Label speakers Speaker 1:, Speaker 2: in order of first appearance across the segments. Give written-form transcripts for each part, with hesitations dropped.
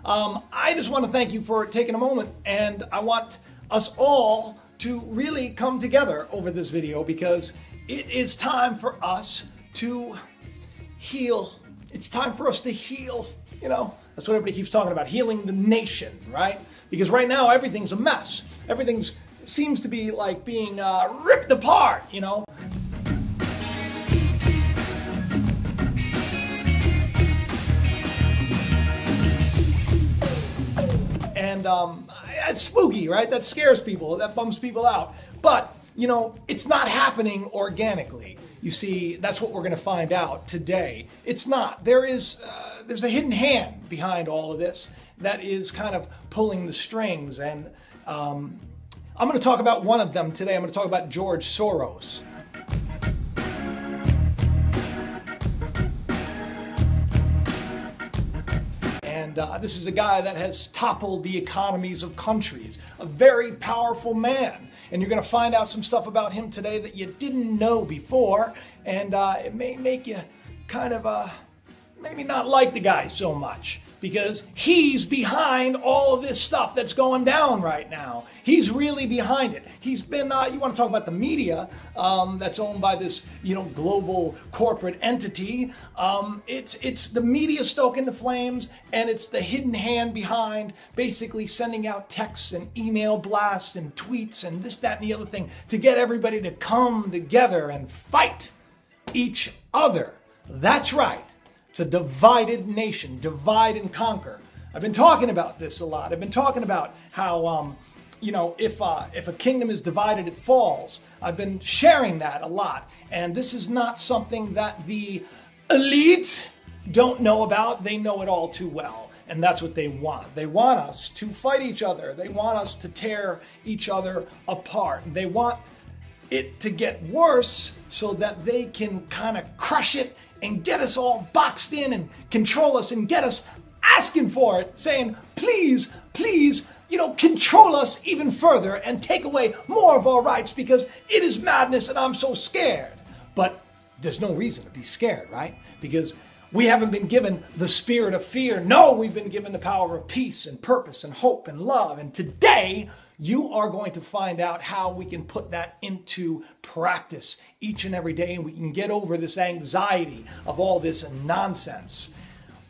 Speaker 1: I just want to thank you for taking a moment, and I want us all to really come together over this video because it is time for us to heal. It's time for us to heal. You know, that's what everybody keeps talking about, healing the nation, right? Because right now everything's a mess. Everything seems to be like being ripped apart, you know? And it's spooky, right? That scares people, that bums people out. But, you know, it's not happening organically. You see, that's what we're going to find out today. It's not. There's a hidden hand behind all of this that is kind of pulling the strings. And I'm going to talk about one of them today. I'm going to talk about George Soros. And this is a guy that has toppled the economies of countries, a very powerful man. And you're going to find out some stuff about him today that you didn't know before. And it may make you kind of maybe not like the guy so much, because he's behind all of this stuff that's going down right now. He's really behind it. He's been, you want to talk about the media that's owned by this, you know, global corporate entity. It's the media stoking the flames, and it's the hidden hand behind basically sending out texts and email blasts and tweets and this, that, and the other thing to get everybody to come together and fight each other. That's right. It's a divided nation, divide and conquer. I've been talking about this a lot. I've been talking about how, you know, if a kingdom is divided, it falls. I've been sharing that a lot. And this is not something that the elite don't know about. They know it all too well. And that's what they want. They want us to fight each other. They want us to tear each other apart. They want it to get worse so that they can kind of crush it and get us all boxed in and control us and get us asking for it, saying, please, please, you know, control us even further and take away more of our rights because it is madness and I'm so scared. But there's no reason to be scared, right? Because we haven't been given the spirit of fear. No, we've been given the power of peace and purpose and hope and love. And today, you are going to find out how we can put that into practice each and every day, and we can get over this anxiety of all this nonsense,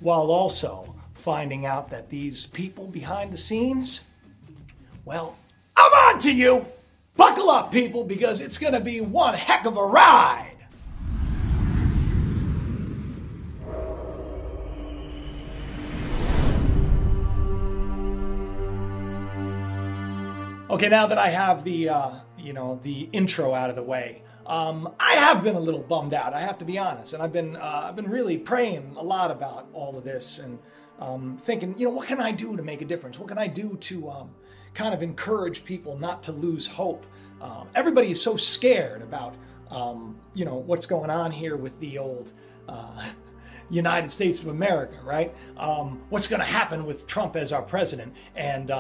Speaker 1: while also finding out that these people behind the scenes, well, I'm on to you. Buckle up, people, because it's going to be one heck of a ride. Okay, now that I have the, you know, the intro out of the way, I have been a little bummed out, I have to be honest. And I've been really praying a lot about all of this and thinking, you know, what can I do to make a difference? What can I do to kind of encourage people not to lose hope? Everybody is so scared about, you know, what's going on here with the old United States of America, right? What's going to happen with Trump as our president? And,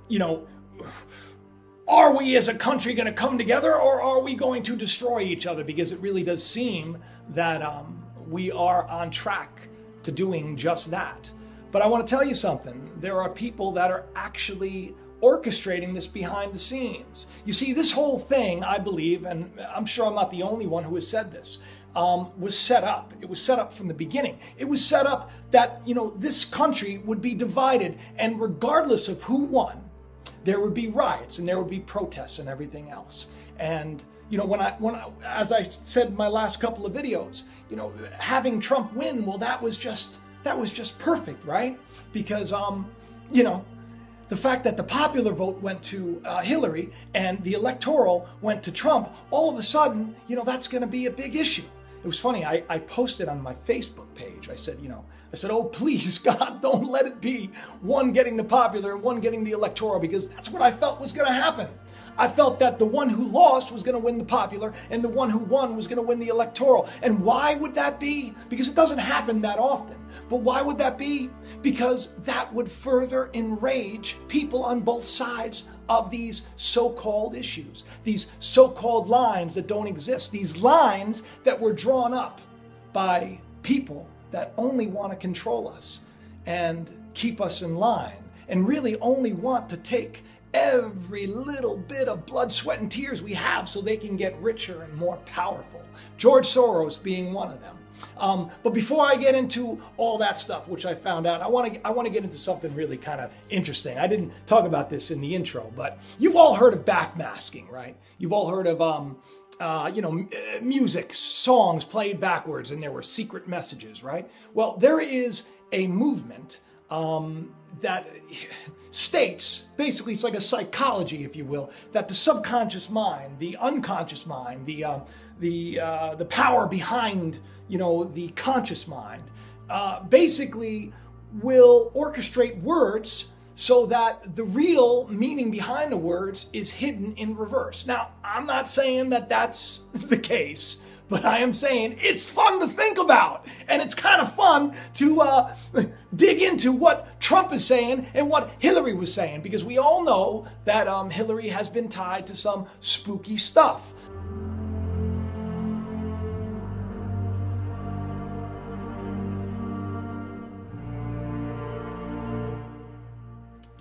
Speaker 1: you know, are we as a country going to come together, or are we going to destroy each other? Because it really does seem that we are on track to doing just that. But I want to tell you something. There are people that are actually orchestrating this behind the scenes. You see, this whole thing, I believe, and I'm sure I'm not the only one who has said this, was set up. It was set up from the beginning. It was set up that, you know, this country would be divided, and regardless of who won, there would be riots and there would be protests and everything else. And, you know, as I said in my last couple of videos, you know, having Trump win, well, that was just perfect, right? Because, you know, the fact that the popular vote went to Hillary and the electoral went to Trump, all of a sudden, you know, that's going to be a big issue. It was funny, I posted on my Facebook page, I said, oh, please, God, don't let it be one getting the popular and one getting the electoral, because that's what I felt was going to happen. I felt that the one who lost was going to win the popular and the one who won was going to win the electoral. And why would that be? Because it doesn't happen that often. But why would that be? Because that would further enrage people on both sides of these so-called issues, these so-called lines that don't exist, these lines that were drawn up by people that only want to control us. And keep us in line and really only want to take every little bit of blood, sweat, and tears we have so they can get richer and more powerful. George Soros being one of them. But before I get into all that stuff, which I found out, I want to get into something really kind of interesting. I didn't talk about this in the intro, but you've all heard of backmasking, right? You've all heard of music, songs played backwards, and there were secret messages, right? Well, there is a movement that states, basically it's like a psychology, if you will, that the subconscious mind, the unconscious mind, the power behind, the conscious mind, basically will orchestrate words so that the real meaning behind the words is hidden in reverse. Now, I'm not saying that that's the case, but I am saying it's fun to think about. And it's kind of fun to dig into what Trump is saying and what Hillary was saying, because we all know that Hillary has been tied to some spooky stuff.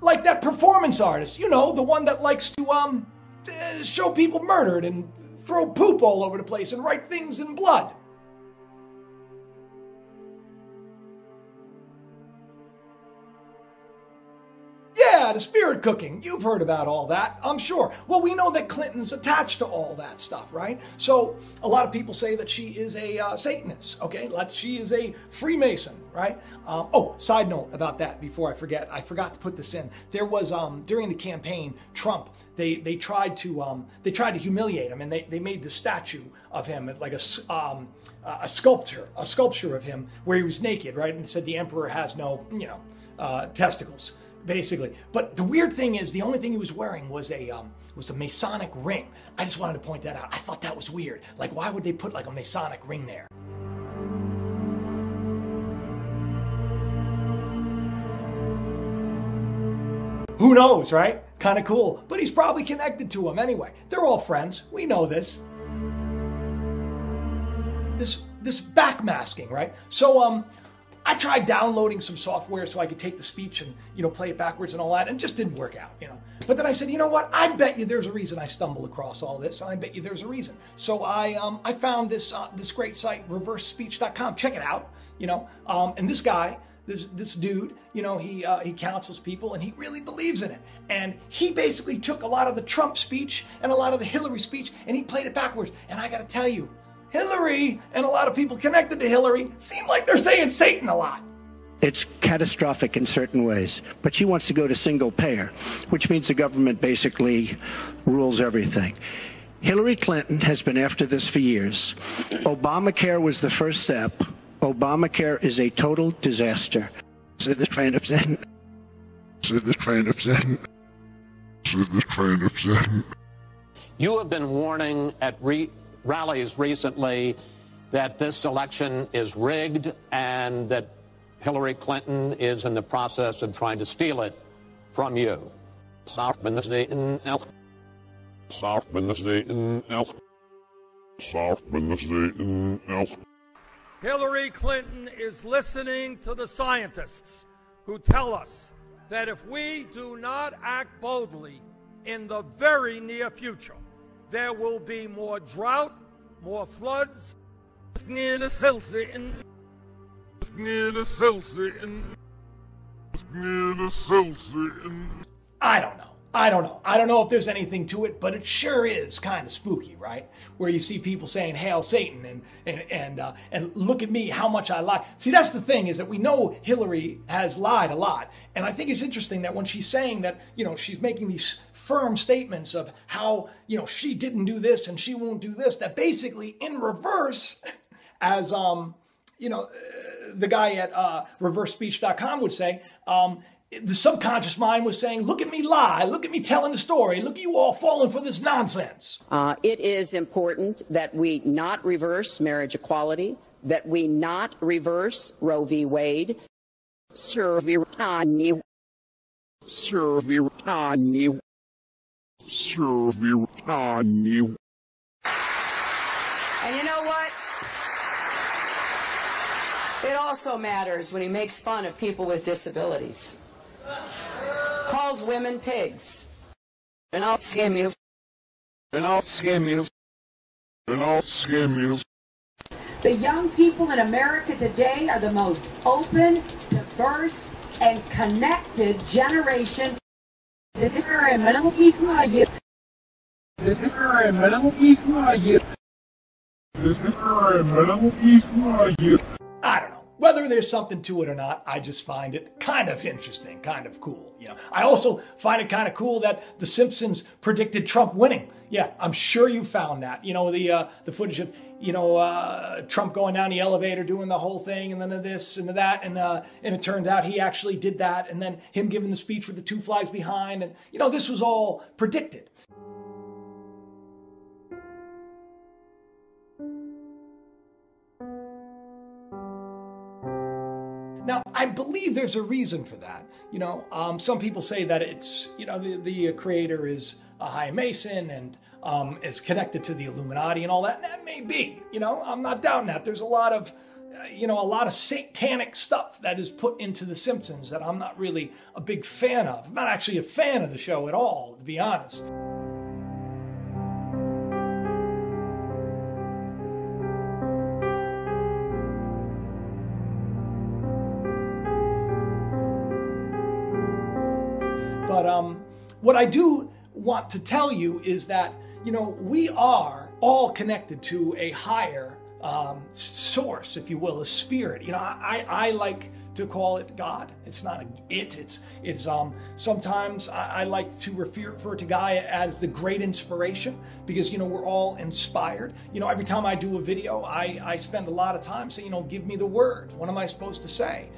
Speaker 1: Like that performance artist, the one that likes to show people murdered and throw poop all over the place and write things in blood. Yeah, the spirit cooking. You've heard about all that, I'm sure. Well, we know that Clinton's attached to all that stuff, right? So a lot of people say that she is a Satanist, okay? Like she is a Freemason, right? Side note about that before I forget. I forgot to put this in. There was, during the campaign, Trump, they tried to humiliate him, and they made the statue of him, like a sculpture of him where he was naked, right? And said the emperor has no, testicles, basically. But the weird thing is, the only thing he was wearing was a Masonic ring. I just wanted to point that out. I thought that was weird. Like, why would they put like a Masonic ring there? Who knows, right? Kind of cool. But he's probably connected to him anyway. They're all friends. We know this. This backmasking, right? So I tried downloading some software so I could take the speech and, play it backwards and all that, and it just didn't work out, But then I said, you know what? I bet you there's a reason I stumbled across all this, and I bet you there's a reason. So I found this great site, reversespeech.com. Check it out, and this guy, this dude, he counsels people, and he really believes in it. And he basically took a lot of the Trump speech and a lot of the Hillary speech, and he played it backwards. And I got to tell you, Hillary and a lot of people connected to Hillary seem like they're saying Satan a lot.
Speaker 2: It's catastrophic in certain ways, but she wants to go to single payer, which means the government basically rules everything. Hillary Clinton has been after this for years. Obamacare was the first step. Obamacare is a total disaster. To the train of Zen. To the train of Zen. To the train of Zen.
Speaker 3: You have been warning at rallies recently that this election is rigged and that Hillary Clinton is in the process of trying to steal it from you.
Speaker 4: Hillary Clinton is listening to the scientists who tell us that if we do not act boldly in the very near future, there will be more drought, more floods. I
Speaker 1: don't know. I don't know if there's anything to it, but it sure is kind of spooky, right? Where you see people saying, "Hail Satan," and look at me, how much I lie. See, that's the thing, is that we know Hillary has lied a lot. And I think it's interesting that when she's saying that, she's making these firm statements of how, she didn't do this and she won't do this, that basically in reverse, as, the guy at reversespeech.com would say, the subconscious mind was saying, look at me lie, look at me telling the story, look at you all falling for this nonsense.
Speaker 5: It is important that we not reverse marriage equality, that we not reverse Roe v. Wade. And you know what? It also matters when he makes fun of people with disabilities. Calls women pigs. And I'll scam you.
Speaker 6: And I'll scam you. And I'll scam you.
Speaker 7: The young people in America today are the most open, diverse, and connected generation.
Speaker 1: I don't know. Whether there's something to it or not, I just find it kind of interesting, kind of cool. You know, I also find it kind of cool that The Simpsons predicted Trump winning. Yeah, I'm sure you found that. You know, the footage of, you know, Trump going down the elevator, doing the whole thing, and then this and that, and it turns out he actually did that, and then him giving the speech with the two flags behind, and you know, this was all predicted. Now, I believe there's a reason for that. You know, some people say that it's, you know, the creator is a high Mason and is connected to the Illuminati and all that. And that may be, you know, I'm not doubting that. There's a lot of, you know, a lot of satanic stuff that is put into The Simpsons that I'm not really a big fan of. I'm not actually a fan of the show at all, to be honest. But what I do want to tell you is that, you know, we are all connected to a higher source, if you will, a spirit. You know, I like to call it God. It's not it's sometimes I like to refer to Gaia as the great inspiration, because, you know, we're all inspired. You know, every time I do a video, I spend a lot of time saying, you know, give me the word. What am I supposed to say?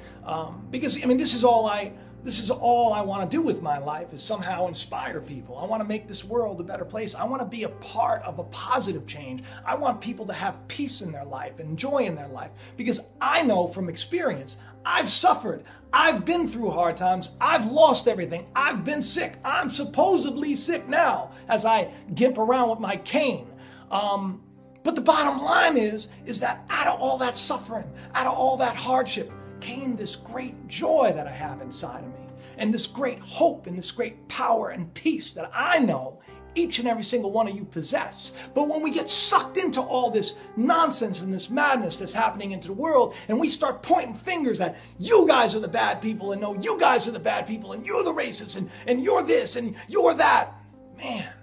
Speaker 1: Because, I mean, this is all I want to do with my life, is somehow inspire people. I want to make this world a better place. I want to be a part of a positive change. I want people to have peace in their life and joy in their life, because I know from experience, I've suffered. I've been through hard times. I've lost everything. I've been sick. I'm supposedly sick now as I gimp around with my cane. But the bottom line is that out of all that suffering, out of all that hardship, came this great joy that I have inside of me, and this great hope and this great power and peace that I know each and every single one of you possess. But when we get sucked into all this nonsense and this madness that's happening into the world, and we start pointing fingers at you guys are the bad people, and no, you guys are the bad people, and you're the racists, and you're this and you're that, man,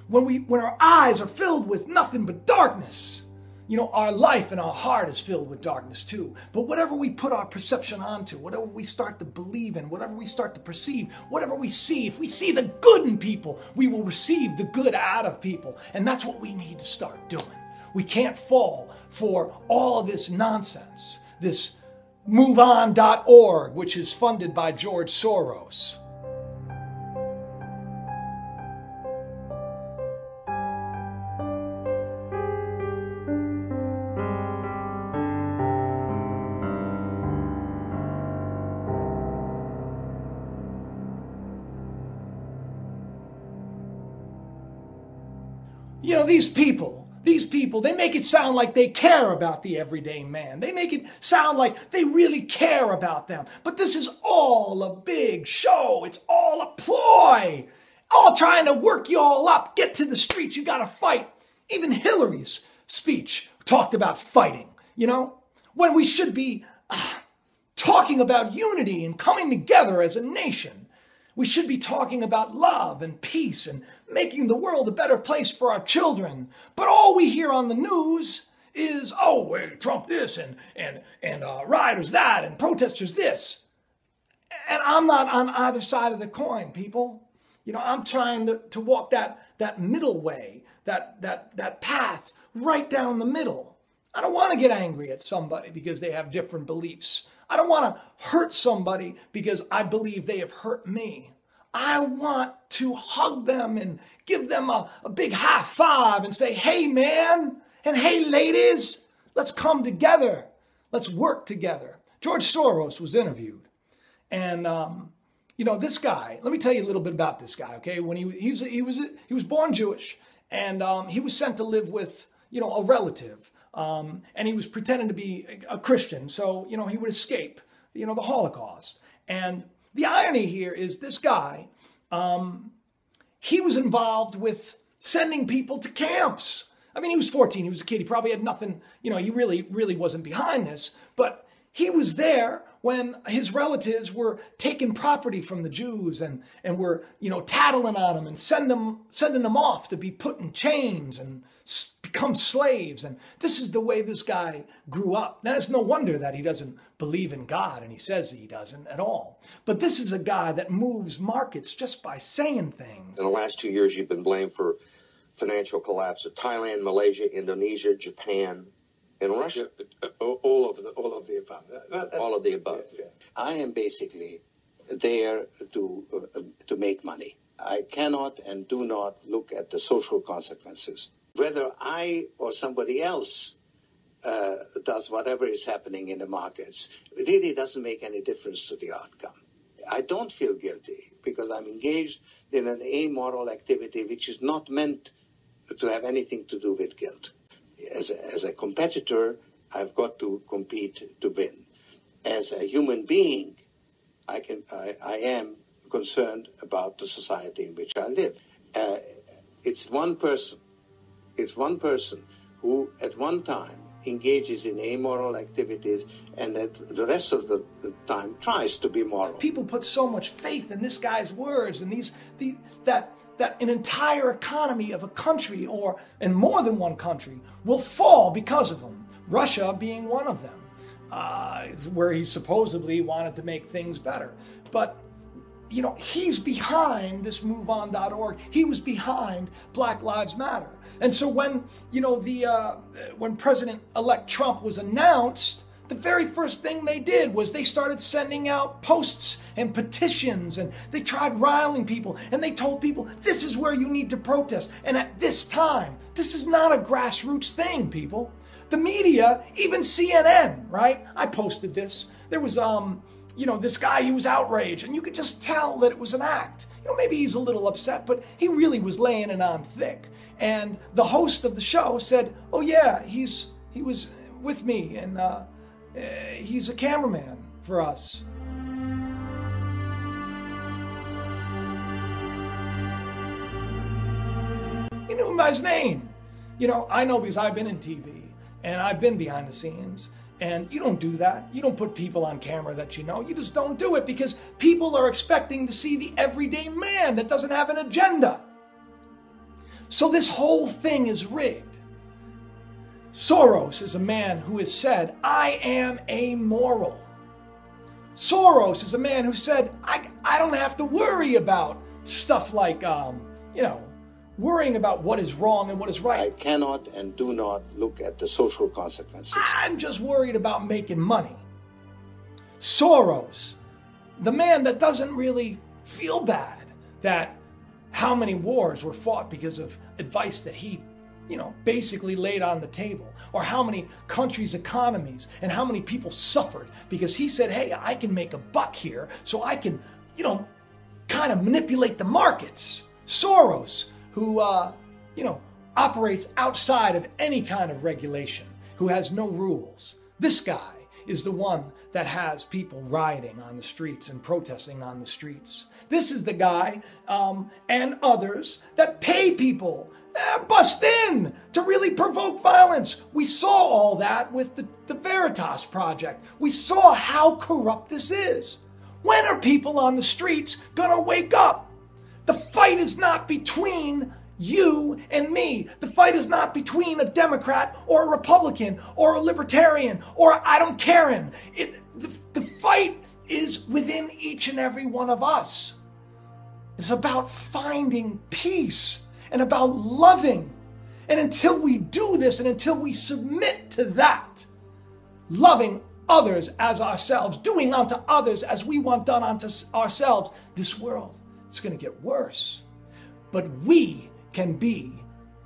Speaker 1: when our eyes are filled with nothing but darkness, you know, our life and our heart is filled with darkness too. But whatever we put our perception onto, whatever we start to believe in, whatever we start to perceive, whatever we see, if we see the good in people, we will receive the good out of people. And that's what we need to start doing. We can't fall for all of this nonsense, this MoveOn.org, which is funded by George Soros. You know, these people, they make it sound like they care about the everyday man. They make it sound like they really care about them. But this is all a big show. It's all a ploy. All trying to work you all up. Get to the streets. You got to fight. Even Hillary's speech talked about fighting, you know, when we should be talking about unity and coming together as a nation. We should be talking about love and peace and making the world a better place for our children. But all we hear on the news is, oh, Trump this and rioters that and protesters this. And I'm not on either side of the coin, people. You know, I'm trying to walk that middle way, that path right down the middle. I don't want to get angry at somebody because they have different beliefs. I don't want to hurt somebody because I believe they have hurt me. I want to hug them and give them a big high five and say, hey, man, and hey, ladies, let's come together. Let's work together. George Soros was interviewed. And, you know, this guy, let me tell you a little bit about this guy, okay? When he was born Jewish, and he was sent to live with, you know, a relative and he was pretending to be a Christian, so, you know, he would escape, you know, the Holocaust. And the irony here is this guy, he was involved with sending people to camps. I mean, he was 14, he was a kid, he probably had nothing, you know, he really wasn't behind this, but he was there when his relatives were taking property from the Jews and were, you know, tattling on them and sending them off to be put in chains and become slaves. And this is the way this guy grew up. Now, it's no wonder that he doesn't believe in God, and he says he doesn't at all. But this is a guy that moves markets just by saying things.
Speaker 8: In the last 2 years, you've been blamed for financial collapse of Thailand, Malaysia, Indonesia, Japan, and Russia.
Speaker 9: All of the above.
Speaker 8: All of the above.
Speaker 9: Yeah.
Speaker 10: I am basically there to make money. I cannot and do not look at the social consequences. Whether I or somebody else does whatever is happening in the markets, it really doesn't make any difference to the outcome. I don't feel guilty because I'm engaged in an amoral activity which is not meant to have anything to do with guilt. As a competitor, I've got to compete to win. As a human being, I am concerned about the society in which I live. It's one person who at one time engages in amoral activities and at the rest of the time tries to be moral.
Speaker 1: People put so much faith in this guy's words and that an entire economy of a country, or in more than one country, will fall because of him. Russia being one of them, where he supposedly wanted to make things better. But, you know, he's behind this MoveOn.org. He was behind Black Lives Matter. And so when, you know, when President-elect Trump was announced, the very first thing they did was they started sending out posts and petitions, and they tried riling people, and they told people, this is where you need to protest. And at this time, this is not a grassroots thing, people. The media, even CNN, right? I posted this. There was, you know, this guy, he was outraged, and you could just tell that it was an act. You know, maybe he's a little upset, but he really was laying it on thick. And the host of the show said, oh yeah, he was with me, and he's a cameraman for us. He knew him by his name. You know, I know because I've been in TV and I've been behind the scenes, and you don't do that. You don't put people on camera that you know. You just don't do it because people are expecting to see the everyday man that doesn't have an agenda. So this whole thing is rigged. Soros is a man who has said, I am amoral. Soros is a man who said, I don't have to worry about stuff like, you know, worrying about what is wrong and what is right.
Speaker 10: I cannot and do not look at the social consequences.
Speaker 1: I'm just worried about making money. Soros, the man that doesn't really feel bad that how many wars were fought because of advice that he, you know, basically laid on the table, or how many countries' economies and how many people suffered because he said, hey, I can make a buck here, so I can, you know, kind of manipulate the markets. Soros, who, you know, operates outside of any kind of regulation, who has no rules. This guy is the one that has people rioting on the streets and protesting on the streets. This is the guy and others that pay people, bust in to really provoke violence. We saw all that with the Veritas Project. We saw how corrupt this is. When are people on the streets gonna wake up? The fight is not between you and me. The fight is not between a Democrat or a Republican or a Libertarian or I don't care. The fight is within each and every one of us. It's about finding peace and about loving. And until we do this and until we submit to that, loving others as ourselves, doing unto others as we want done unto ourselves, this world is going to get worse. But we can be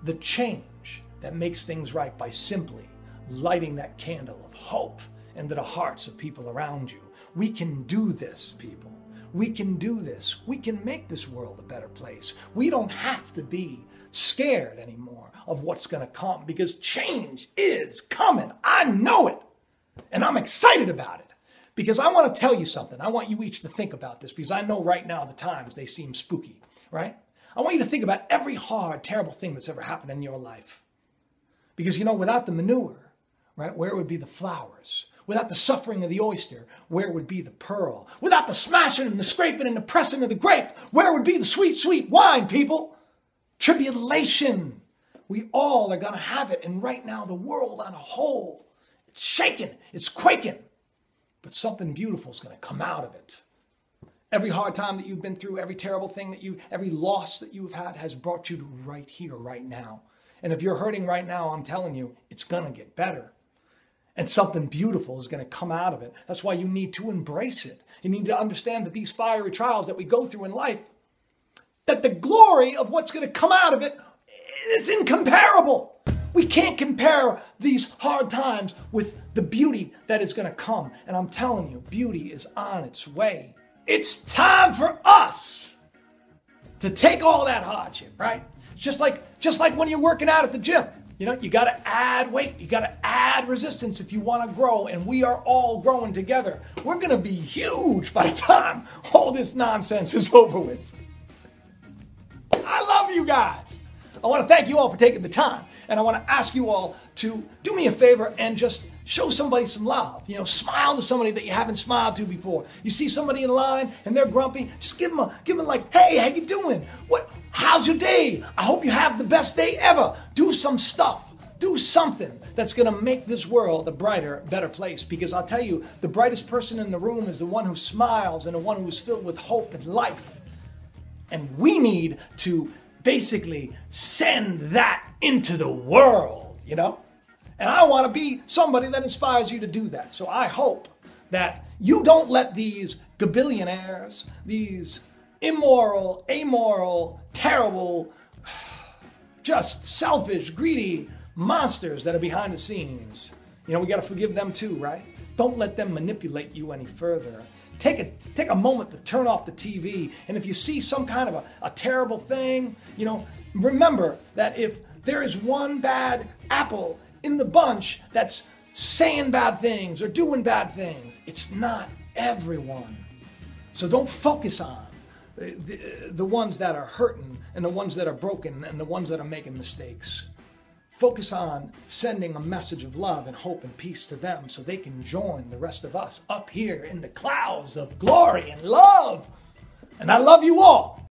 Speaker 1: the change that makes things right by simply lighting that candle of hope into the hearts of people around you. We can do this, people. We can do this. We can make this world a better place. We don't have to be scared anymore of what's going to come, because change is coming. I know it. And I'm excited about it, because I want to tell you something. I want you each to think about this, because I know right now the times, they seem spooky, right? I want you to think about every hard, terrible thing that's ever happened in your life. Because, you know, without the manure, right, where would be the flowers? Without the suffering of the oyster, where would be the pearl? Without the smashing and the scraping and the pressing of the grape, where would be the sweet, sweet wine, people? Tribulation. We all are going to have it. And right now, the world on a whole, it's shaking, it's quaking. But something beautiful is going to come out of it. Every hard time that you've been through, every terrible thing every loss that you've had has brought you to right here, right now. And if you're hurting right now, I'm telling you, it's going to get better. And something beautiful is going to come out of it. That's why you need to embrace it. You need to understand that these fiery trials that we go through in life, that the glory of what's going to come out of it is incomparable. We can't compare these hard times with the beauty that is going to come. And I'm telling you, beauty is on its way. It's time for us to take all that hardship, right? It's just like when you're working out at the gym. You know, you got to add weight. You got to add resistance if you want to grow. And we are all growing together. We're going to be huge by the time all this nonsense is over with. I love you guys. I want to thank you all for taking the time. And I want to ask you all to do me a favor and just show somebody some love. You know, smile to somebody that you haven't smiled to before. You see somebody in line and they're grumpy, just give them like, hey, how you doing? How's your day? I hope you have the best day ever. Do some stuff. Do something that's going to make this world a brighter, better place. Because I'll tell you, the brightest person in the room is the one who smiles and the one who's filled with hope and life. And we need to basically send that into the world, you know? And I want to be somebody that inspires you to do that. So I hope that you don't let these gabillionaires, these immoral, amoral, terrible, just selfish, greedy monsters that are behind the scenes. You know, we got to forgive them too, right? Don't let them manipulate you any further. Take a moment to turn off the TV. And if you see some kind of a terrible thing, you know, remember that if there is one bad apple in the bunch that's saying bad things or doing bad things, it's not everyone. So don't focus on the ones that are hurting and the ones that are broken and the ones that are making mistakes. Focus on sending a message of love and hope and peace to them so they can join the rest of us up here in the clouds of glory and love. And I love you all.